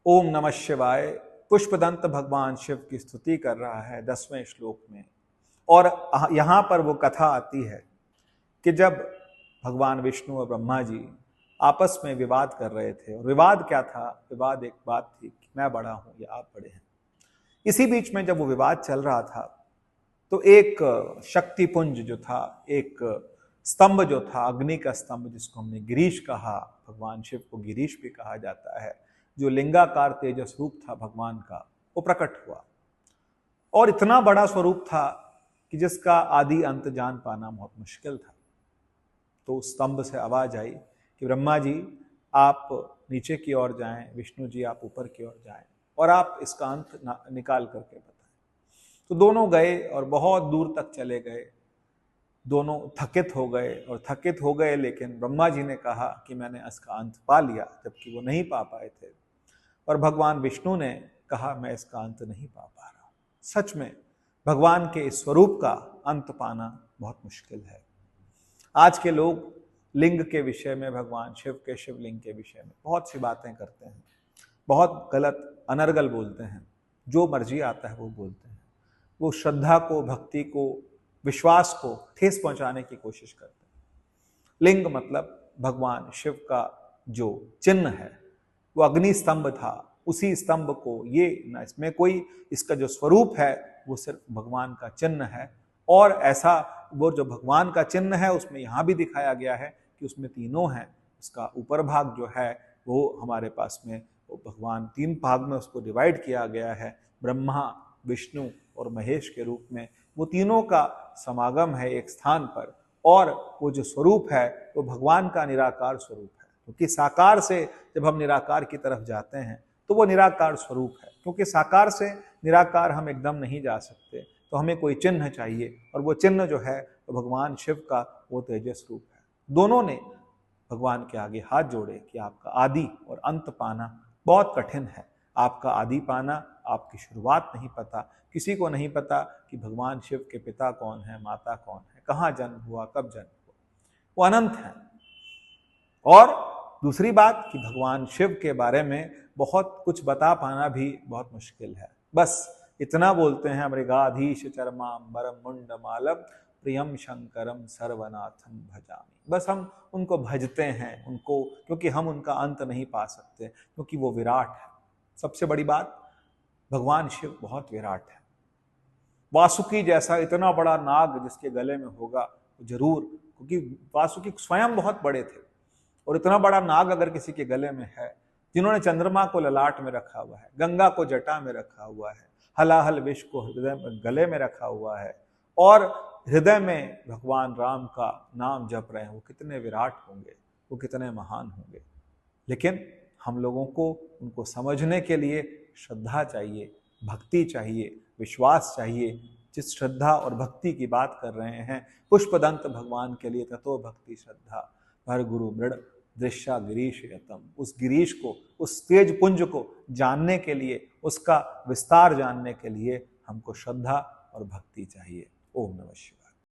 ओम नमः शिवाय। पुष्पदंत भगवान शिव की स्तुति कर रहा है 10वें श्लोक में। और यहां पर वो कथा आती है कि जब भगवान विष्णु और ब्रह्मा जी आपस में विवाद कर रहे थे। और विवाद क्या था? विवाद एक बात थी कि मैं बड़ा हूं या आप बड़े हैं। इसी बीच में जब वो विवाद चल रहा था तो एक शक्तिपुंज जो था, एक स्तंभ जो था, अग्नि का स्तंभ जिसको हमने गिरीश कहा, भगवान शिव को गिरीश भी कहा जाता है, जो लिंगाकार तेजस रूप था भगवान का, वो प्रकट हुआ। और इतना बड़ा स्वरूप था कि जिसका आदि अंत जान पाना बहुत मुश्किल था। तो उस स्तंभ से आवाज आई कि ब्रह्मा जी आप नीचे की ओर जाएं, विष्णु जी आप ऊपर की ओर जाएं और आप इसका अंत निकाल करके बताएं। तो दोनों गए और बहुत दूर तक चले गए। दोनों थकित हो गए और थकित हो गए, लेकिन ब्रह्मा जी ने कहा कि मैंने इसका अंत पा लिया, जबकि वो नहीं पा पाए थे। और भगवान विष्णु ने कहा मैं इसका अंत नहीं पा रहा। सच में भगवान के इस स्वरूप का अंत पाना बहुत मुश्किल है। आज के लोग लिंग के विषय में, भगवान शिव के शिवलिंग के विषय में बहुत सी बातें करते हैं, बहुत गलत अनर्गल बोलते हैं, जो मर्जी आता है वो बोलते हैं। वो श्रद्धा को, भक्ति को, विश्वास को ठेस पहुंचाने की कोशिश करते हैं। लिंग मतलब भगवान शिव का जो चिन्ह है, वो अग्नि स्तंभ था। उसी स्तंभ को ये ना, इसमें कोई इसका जो स्वरूप है वो सिर्फ भगवान का चिन्ह है। और ऐसा वो जो भगवान का चिन्ह है उसमें यहां भी दिखाया गया है कि उसमें तीनों हैं। उसका ऊपर भाग जो है वो हमारे पास में, वो भगवान 3 भाग में उसको डिवाइड किया गया है, ब्रह्मा, विष्णु और महेश के रूप में। वो तीनों का समागम है एक स्थान पर। और वो जो स्वरूप है वो भगवान का निराकार स्वरूप है, क्योंकि साकार से जब हम निराकार की तरफ जाते हैं तो वो निराकार स्वरूप है। क्योंकि साकार से निराकार हम एकदम नहीं जा सकते, तो हमें कोई चिन्ह चाहिए, और वो चिन्ह जो है तो भगवान शिव का वो तेजस रूप है। दोनों ने भगवान के आगे हाथ जोड़े कि आपका आदि और अंत पाना बहुत कठिन है। आपका आदि पाना, आपकी शुरुआत नहीं पता। किसी को नहीं पता कि भगवान शिव के पिता कौन है, माता कौन है, कहाँ जन्म हुआ, कब जन्म हुआ। वो अनंत है। और दूसरी बात कि भगवान शिव के बारे में बहुत कुछ बता पाना भी बहुत मुश्किल है। बस इतना बोलते हैं, मृगाधीश चरमांबरम मुंडमालम प्रियम शंकरम सर्वनाथम भजामि। बस हम उनको भजते हैं, उनको, क्योंकि हम उनका अंत नहीं पा सकते, क्योंकि वो विराट है। सबसे बड़ी बात, भगवान शिव बहुत विराट है। वासुकी जैसा इतना बड़ा नाग जिसके गले में होगा जरूर, क्योंकि वासुकी स्वयं बहुत बड़े थे, और इतना बड़ा नाग अगर किसी के गले में है, जिन्होंने चंद्रमा को ललाट में रखा हुआ है, गंगा को जटा में रखा हुआ है, हलाहल विष को हृदय गले में रखा हुआ है, और हृदय में भगवान राम का नाम जप रहे हैं, वो कितने विराट होंगे, वो कितने महान होंगे। लेकिन हम लोगों को उनको समझने के लिए श्रद्धा चाहिए, भक्ति चाहिए, विश्वास चाहिए। जिस श्रद्धा और भक्ति की बात कर रहे हैं पुष्पदंत भगवान के लिए, ततो भक्ति श्रद्धा भर गुरु मृड दृश्या गिरीश यतम। उस गिरीश को, उस तेज पुंज को जानने के लिए, उसका विस्तार जानने के लिए हमको श्रद्धा और भक्ति चाहिए। ओम नमः शिवाय।